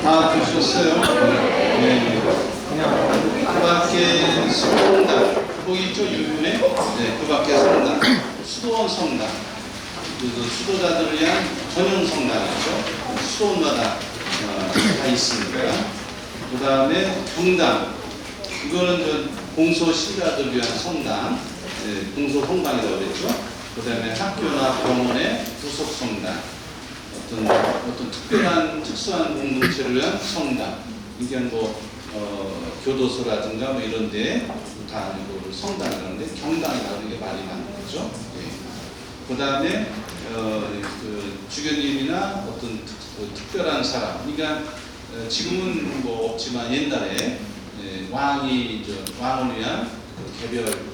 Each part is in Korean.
다 보셨어요? 네. 그 밖에 성당, 거기 있죠, 유명해? 네, 그 밖에 성당, 수도원 성당, 그래서 수도자들을 위한 전용 성당이죠. 수도원마다 다 있습니다. 그 다음에 경당, 이거는 공소신자들을 위한 성당, 네, 공소성당이라고 그랬죠. 그 다음에 학교나 병원의 부속성당, 어떤 특별한 특수한 공동체를 위한 성당, 이게 교도소라든가 이런 데 다 성당이라는데 경당이라는 게 말이 많은 거죠. 예. 그 다음에 주교님이나 어떤 특별한 사람, 그러니까 지금은 없지만 옛날에 왕을 위한 개별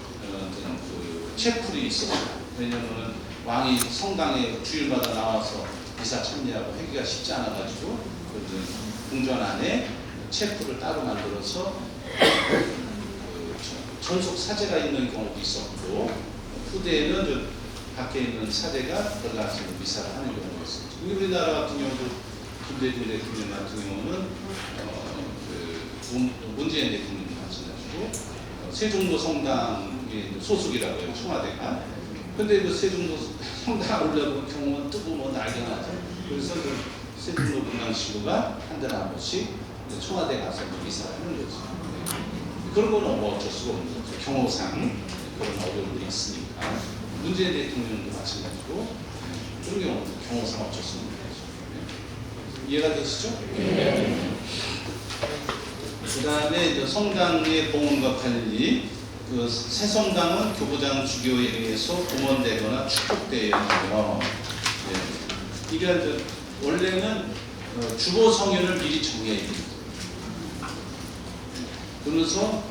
채플이 있었어요. 왜냐하면 왕이 성당에 주일마다 나와서 미사 참여하고 하기가 쉽지 않아가지고 궁전 안에 채플을 따로 만들어서 전속 사제가 있는 경우도 있었고, 후대에는 밖에 있는 사제가 들어가서 미사를 하는 경우가 있었죠. 우리나라 같은 경우도 김대중 대통령 같은 경우는 문재인 대통령도 마찬가지고 세종도 성당의 소속이라고 해요, 청와대가. 근데 세종도 성당 올려본 경우는 뜨고 난리가 나죠. 그래서 세종도 문광시구가 한 달에 한 번씩 청와대 가서 미사를 하는 거죠. 그런 거는 어쩔 수가 없는 거죠. 경호상 그런 어려움들이 있으니까. 문재인 대통령도 마찬가지고 그런 경우는 경호상 어쩔 수 없는 거죠. 이해가 되시죠? 네. 그 다음에 성당의 봉헌과 관리, 새 성당은 교부장 주교에 의해서 봉헌되거나 축복되어요. 네. 이게 원래는 주보 성인을 미리 정해야 됩니다. 그래서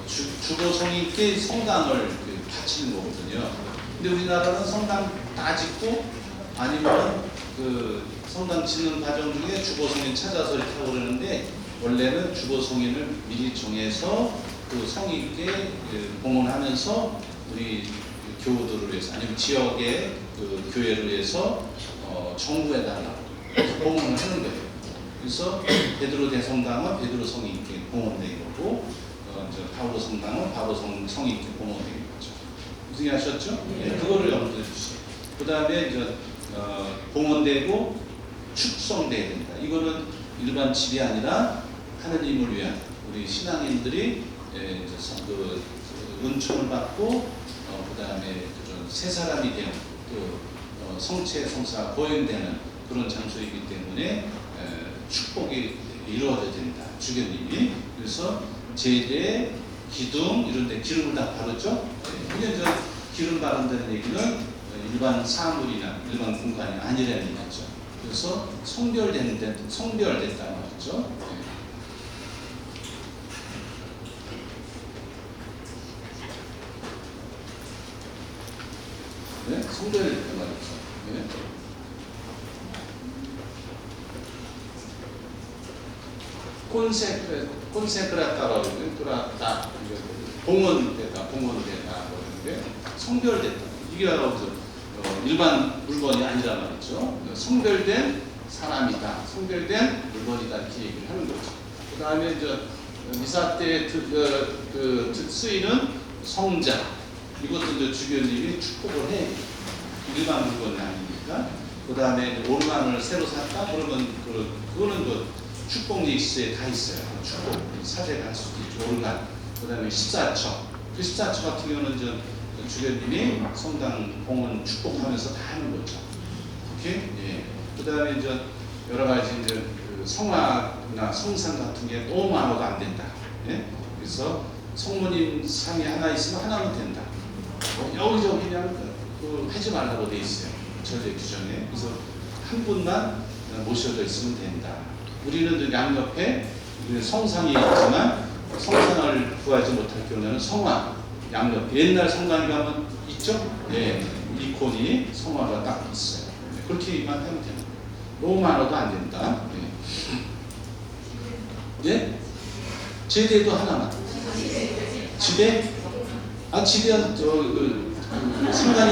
주보 성인께 성당을 바치는 거거든요. 근데 우리나라는 성당 다 짓고 아니면 성당 짓는 과정 중에 주보 성인 찾아서 이렇게 하고 그러는데, 원래는 주보 성인을 미리 정해서 그 성인께 봉헌하면서 우리 교우들을 위해서 아니면 지역의 교회를 위해서 정부에다가 봉헌을 하는 거예요. 그래서 베드로 대성당은 베드로 성인께 봉헌된 거고, 바오로 성당은 바오로 성인께 봉헌된 거죠. 무슨 얘기 하셨죠? 네, 그거를 염두해 주세요. 그 다음에 봉헌되고 축성돼야 된다. 이거는 일반 집이 아니라 하느님을 위한 우리 신앙인들이 은총을 받고 그 다음에 새 사람이 되는 성체 성사가 거행되는 그런 장소이기 때문에 축복이 이루어져야 된다. 주교님이. 그래서 제대, 기둥 이런 데 기름을 다 바르죠. 근데 기름 바른다는 얘기는 일반 사물이나 일반 공간이 아니라는 얘기죠. 그래서 성별됐다는 말이죠. 네? 성별됐다는 말이죠. 네? 콘세크라타라고 그러는데, 봉헌되다, 그러는데 성별됐다. 이게 바로 일반 물건이 아니란 말이죠. 성별된 사람이다, 성별된 물건이다 이렇게 얘기를 하는 거죠. 그 다음에 미사 때 쓰이는 성자, 이것도 주교님이 축복을 해야 돼요. 일반 물건이 아니니까. 그 다음에 오르간을 새로 샀다, 그러면 그거는 축복 리스트에 다 있어요. 축복 사제가 할 수도 있죠. 오르간. 그 다음에 14처. 그 14처 같은 경우는 주교님이 성당 봉헌 축복하면서 다 하는 거죠. 오케이? 예. 그 다음에 여러 가지 성화나 성상 같은 게 너무 많아도 안 된다. 예? 그래서 성모님 상이 하나 있으면 하나면 된다. 여기저기 그냥 하지 말라고 돼 있어요. 절대 규정에. 그래서 한 분만 모셔져 있으면 된다. 우리는 양옆에 성상이 있지만 성상을 구하지 못할 경우에는 성화, 양옆. 옛날 성당에 가면 있죠? 네. 이콘이 성화가 딱 있어요. 그렇게만 하면 됩니다. 너무 많아도 안 된다. 네? 네? 제대도 하나만. 집에? 집에 상관이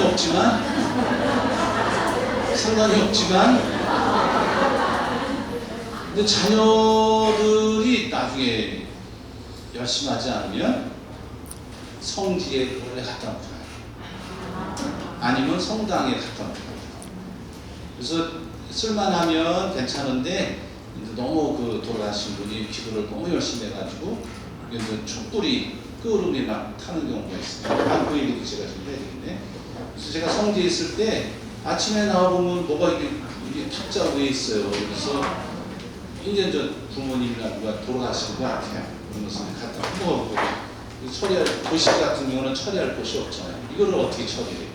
없지만 근데 자녀들이 나중에 열심히 하지 않으면 성지에 원래 갖다 놓고 아니면 성당에 갖다 놓고 그래서 쓸만하면 괜찮은데 너무 그 돌아가신 분이 기도를 너무 열심히 해가지고 촛불이 끄름이 막 타는 경우가 있어요. 안 보이는 제가 좀 해야 되겠네. 그래서 제가 성지에 있을 때 아침에 나와보면 뭐가 이게 탁자 위에 있어요. 그래서 이제 저 부모님이나 누가 돌아가신 것 같아요. 그런 것을 갖다 흩어놓고 처리할 도시 같은 경우는 처리할 곳이 없잖아요. 이거를 어떻게 처리해요?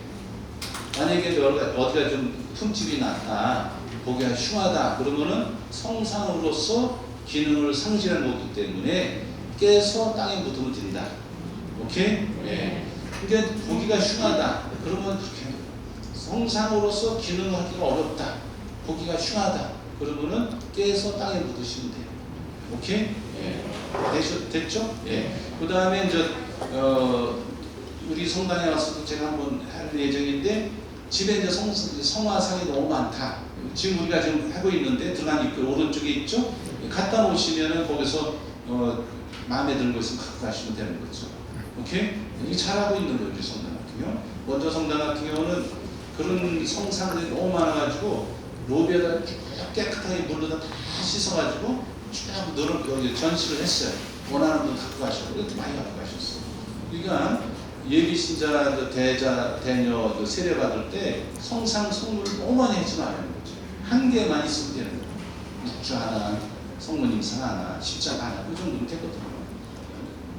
만약에 어디가 좀 흠집이 났다, 보기가 흉하다 그러면은 성상으로서 기능을 상실한 거기 때문에 깨서 땅에 묻으면 된다. 오케이? 네. 그러니까 보기가 흉하다. 그러면 그렇게 성상으로서 기능을 하기가 어렵다. 보기가 흉하다. 그러면은 깨서 땅에 묻으시면 돼요. 오케이? 예. 됐죠? 예. 그 다음에 이제 우리 성당에 와서도 제가 한번 할 예정인데 집에 이제 성화상이 너무 많다. 지금 우리가 지금 하고 있는데 들어간 입구 오른쪽에 있죠? 갖다 놓으시면은 거기서 마음에 드는 거 있으면 갖고 가시면 되는 거죠. 오케이? 이게 잘하고 있는 거예요, 우리 성당 같은 경우. 먼저 성당 같은 경우는 그런 성상들이 너무 많아가지고 로비에다 쭉 깨끗하게 물로다 다 씻어가지고 쭉 전시를 했어요. 원하는 분 갖고 가시고 그것도 많이 갖고 가셨어요. 그러니까 예비 신자, 대자, 대녀 세례 받을 때 성상 성물을 너무 많이 하지 말라는 거죠. 한 개만 있으면 되는 거예요. 묵주 하나, 성모님 상 하나, 십자가 하나 그 정도면 되거든요.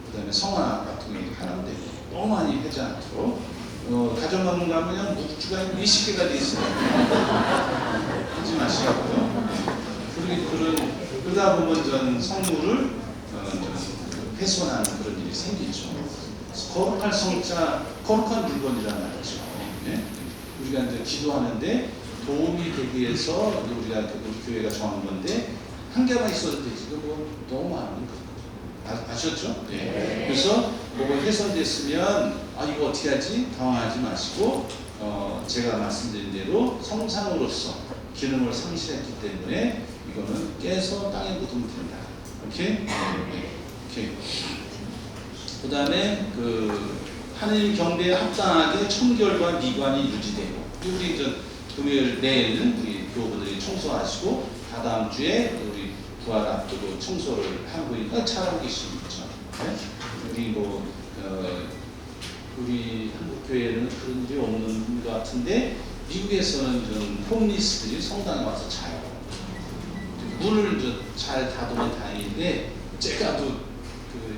그 다음에 성화 같은 경우도 하나면 되고 너무 많이 하지 않도록 가정방문 가면 묵주가 20개가 돼 있어요. 하지 마시고요. 그러다 보면 전 성물을 훼손하는 그런 일이 생기죠. 거룩할 성자, 거룩한 물건이라는 말이죠. 네? 우리가 이제 기도하는데 도움이 되기 위해서 우리 교회가 정한 건데 한 개만 있어도 되지. 뭐 너무 많은 거죠. 아셨죠? 네. 그래서 그거 훼손됐으면 이거 어떻게 하지? 당황하지 마시고 제가 말씀드린 대로 성상으로서 기능을 상실했기 때문에 이거는 깨서 땅에 묻으면 된다. 오케이? 네. 오케이. 그 다음에 하느님 경배에 합당하게 청결과 미관이 유지되고 우리 금요일 내에는 우리 교우분들이 청소하시고 다다음 주에 우리 부활 앞두고 청소를 하고 있으니까 잘하고 계십니다. 네? 우리 한국 교회는 그런 일이 없는 것 같은데 미국에서는 좀 홈리스들이 성당에 와서 자요. 문을 잘 닫으면 다행인데 제가도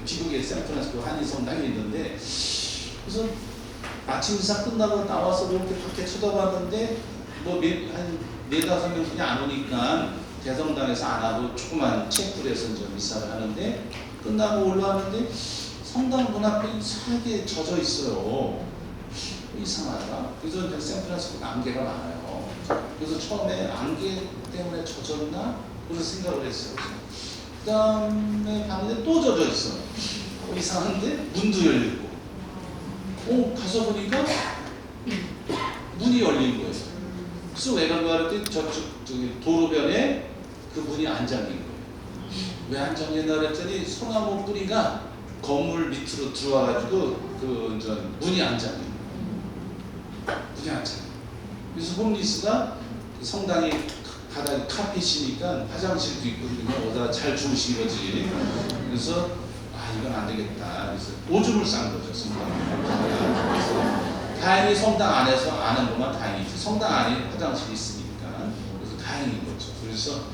미국의 샌프란시스코 한인성당에 있는데 그래서 아침 인사 끝나고 나와서 이렇게 밖에 쳐다봤는데 한 4-5명 안 오니까 대성당에서 안 하고 조그만 책불에서 좀 미사를 하는데 끝나고 올라왔는데 성당 문 앞에 이상하게 젖어 있어요. 이상하다. 그래서 샌프란시스코 안개가 많아요. 그래서 처음에 안개 때문에 젖었나? 그런 생각을 했어요. 그 다음에 봤는데 또 젖어 있어. 이상한데 문도 열리고. 가서 보니까 문이 열린 거예요. 그래서 왜 그런가 그랬더니 저쪽 도로변에 그 문이 안 잠긴 거예요. 왜 안 잠겼나 그랬더니 소나무 뿌리가 건물 밑으로 들어와가지고 문이 안 잠긴 거예요. 문이 안 잠긴. 그래서 홈리스가 성당이 바닥에 카펫이니까 화장실도 있고 그냥 오다 잘 주무신 거지. 그래서 이건 안 되겠다. 그래서 오줌을 싼 거죠, 성당에. 다행히 성당 안에서 안 한 것만 다행이지. 성당 안에 화장실이 있으니까. 그래서 다행인 거죠. 그래서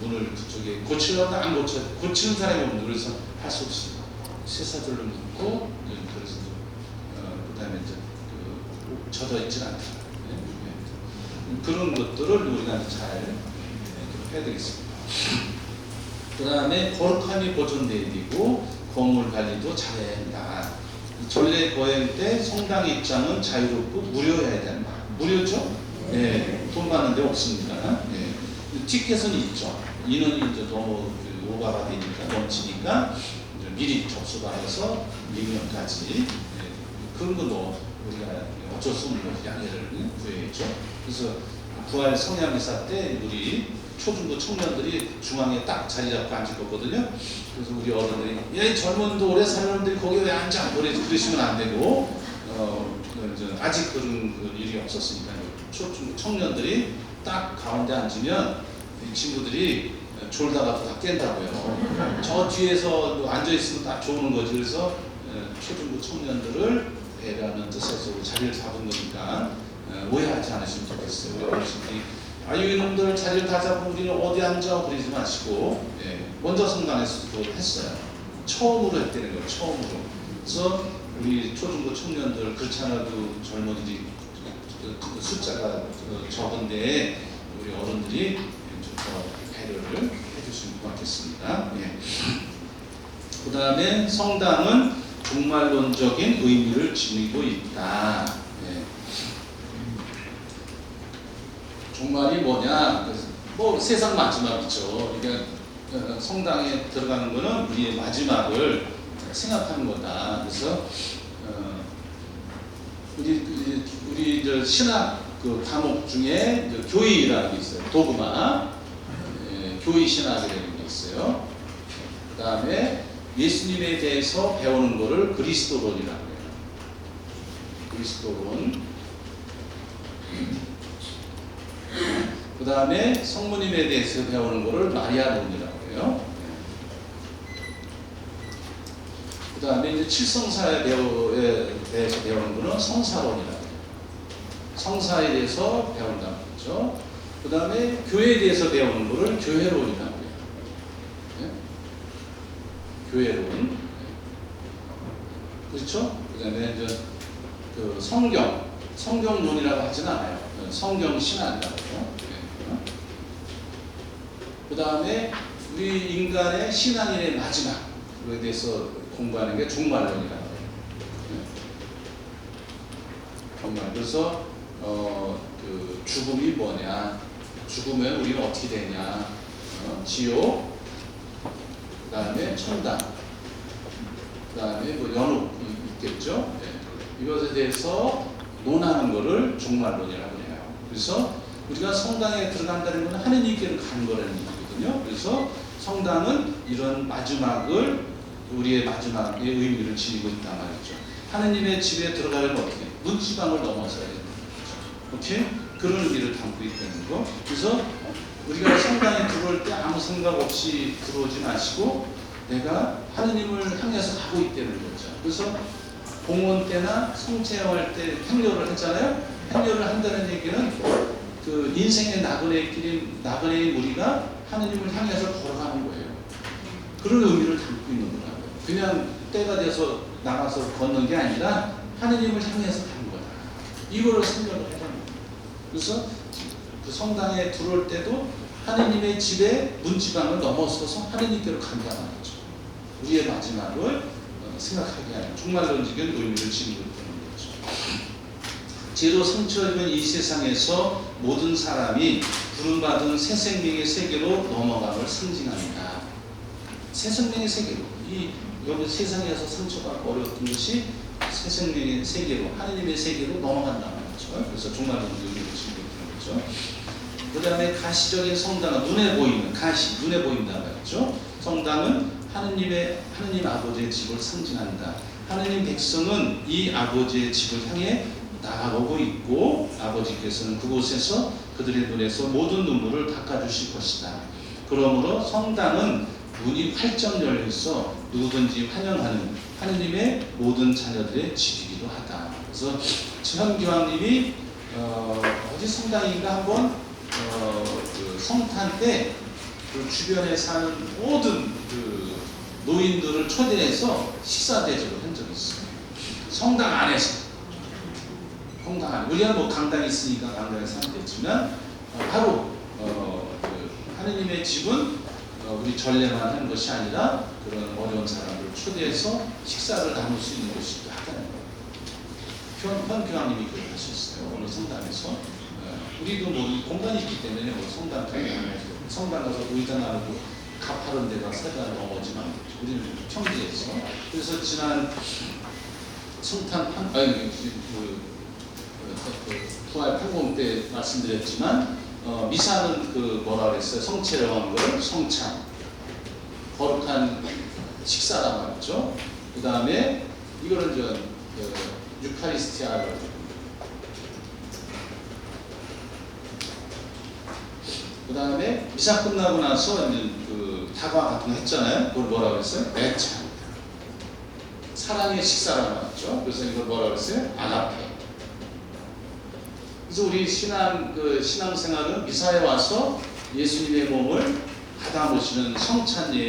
문을 그쪽에 고치려고 안 고치는 사람이 없는 그래서 할 수 없이 쇠사슬로 묶고 그래서 그 다음에 이제 젖어 있질 않다. 그런 것들을 우리가 잘 해야 되겠습니다. 그 다음에 거룩함이 보존되어야 되고 건물 관리도 잘해야 한다. 전례 거행 때 성당 입장은 자유롭고 무료해야 된다. 무료죠? 네, 돈 받는데 없습니다. 네. 티켓은 있죠. 인원이 이제 너무 오버가 되니까 넘치니까 미리 접수가 해서 2년까지 그런 건 뭐 우리가 어쩔 수 없는 거지. 양해를 구해야죠. 그래서 부활 성향미사 때 우리 초중고 청년들이 중앙에 딱 자리 잡고 앉을 거거든요. 그래서 우리 어른들이 야, 젊은도 오래 살 놈들이 거기 왜 앉아? 그러시면 안 되고 아직 그런 일이 없었으니까 초중고 청년들이 딱 가운데 앉으면 이 친구들이 졸다가도 다 깬다고요. 저 뒤에서 앉아있으면 다 좋은 거지. 그래서 초중고 청년들을 배려하는 뜻에서 자리를 잡은 거니까 오해하지 않으시면 좋겠어요. 우리 어르신들이 아유 이놈들 자리를 다 잡고 우리는 어디 앉아 그러지 마시고 먼저 성당에서 그걸 했어요. 처음으로 했다는 거예요. 처음으로. 그래서 우리 초중고 청년들 그렇지 않아도 젊은이들이 숫자가 적은데 우리 어른들이 좀 더 배려를 해주시면 고맙겠습니다. 그 다음에 성당은 종말론적인 의미를 지니고 있다. 종말이 뭐냐? 뭐 세상 마지막이죠. 그러니까 성당에 들어가는 거는 우리의 마지막을 생각하는 거다. 그래서 우리 신학 그 과목 중에 교의라는 게 있어요. 도그마, 교의 신학이라는 게 있어요. 그 다음에 예수님에 대해서 배우는 거를 그리스도론이라고 해요. 그리스도론. 그 다음에 성모님에 대해서 배우는 거를 마리아론이라고 해요. 그 다음에 이제 칠성사에 대해서 배우는 거는 성사론이라고 해요. 성사에 대해서 배운다는 거죠. 그 다음에 교회에 대해서 배우는 거를 교회론이라고 해요. 교회론. 그렇죠? 그 다음에 이제 그 성경론이라고 하지는 않아요. 성경신학이라고 해요. 그 다음에 우리 인간의 신앙인의 마지막에 대해서 공부하는 게 종말론이라고 해요. 종말. 그래서 그 죽음이 뭐냐, 죽으면 우리는 어떻게 되냐, 지옥, 그 다음에 천당, 그 다음에 뭐 연옥 있겠죠. 이것에 대해서 논하는 것을 종말론이라고 해요. 그래서 우리가 성당에 들어간다는 것은 하느님께로 가는 거라는 얘기거든요. 그래서 성당은 이런 마지막을 우리의 마지막의 의미를 지니고 있단 말이죠. 하느님의 집에 들어가려면 어떻게? 문지방을 넘어서야 되는 거죠. 오케이? 그런 의미를 담고 있다는 거. 그래서 우리가 성당에 들어올 때 아무 생각 없이 들어오지 마시고 내가 하느님을 향해서 가고 있다는 거죠. 그래서 공원 때나 성체할 때 행렬을 했잖아요. 행렬을 한다는 얘기는 그 인생의 나그네인 우리가 하느님을 향해서 걸어가는 거예요. 그런 의미를 담고 있는 거라고요. 그냥 때가 돼서 나가서 걷는 게 아니라 하느님을 향해서 가는 거다. 이거를 생각을 해야 합니다. 그래서 그 성당에 들어올 때도 하느님의 집에 문지방을 넘어서서 하느님께로 간다는 거죠. 우리의 마지막을 생각하게 하는 종말론적인 의미를 지니고 있다는 거죠. 죄로 상처 입은 이 세상에서 모든 사람이 부름받은 새 생명의 세계로 넘어감을 상징합니다. 새 생명의 세계로. 여기 세상에서 상처받고 어려웠던 것이 새 생명의 세계로, 하느님의 세계로 넘어간다는 거죠. 그래서 종말론적 의미를 지니고 있다는 거죠. 그 다음에 가시적인 성당은 눈에 보이는, 눈에 보인다 말이죠. 성당은 하느님 아버지의 집을 상징한다. 하느님 백성은 이 아버지의 집을 향해 나아가고 있고 아버지께서는 그곳에서 그들의 눈에서 모든 눈물을 닦아주실 것이다. 그러므로 성당은 문이 활짝 열려서 누구든지 환영하는 하느님의 모든 자녀들의 집이기도 하다. 그래서 현교황님이 어디 성당인가 한번 그 성탄 때 그 주변에 사는 모든 그 노인들을 초대해서 식사 대접을 한 적이 있어요. 성당 안에서. 성당 안. 우리가 뭐 강당이 있으니까 강당에서 하면 되지만 바로 그 하느님의 집은 우리 전례만 하는 것이 아니라 그런 어려운 사람들을 초대해서 식사를 나눌 수 있는 곳이기도 하다는 거예요. 현교황님이 그걸 하셨어요. 어느 성당에서. 우리도 뭐 공간이 있기 때문에 뭐 성당 가서 의자 나누고 가파른 데가 세가 넘어지만 우리는 평지에서. 그래서 지난 성탄 판 아니 부활 판공 때 말씀드렸지만 미사는 그 뭐라 그랬어요? 성체령한 걸 성찬, 거룩한 식사란 말이죠. 그 다음에 이거는 유카리스티아라고. 그 다음에 미사 끝나고 나서 이제 그 다과 같은 거 했잖아요. 그걸 뭐라 그랬어요? 매찬. 사랑의 식사라고 말이죠. 그래서 이걸 뭐라 그랬어요? 아가페. 그래서 우리 신앙생활은 미사에 와서 예수님의 몸을 받아 모시는 성찬 예배.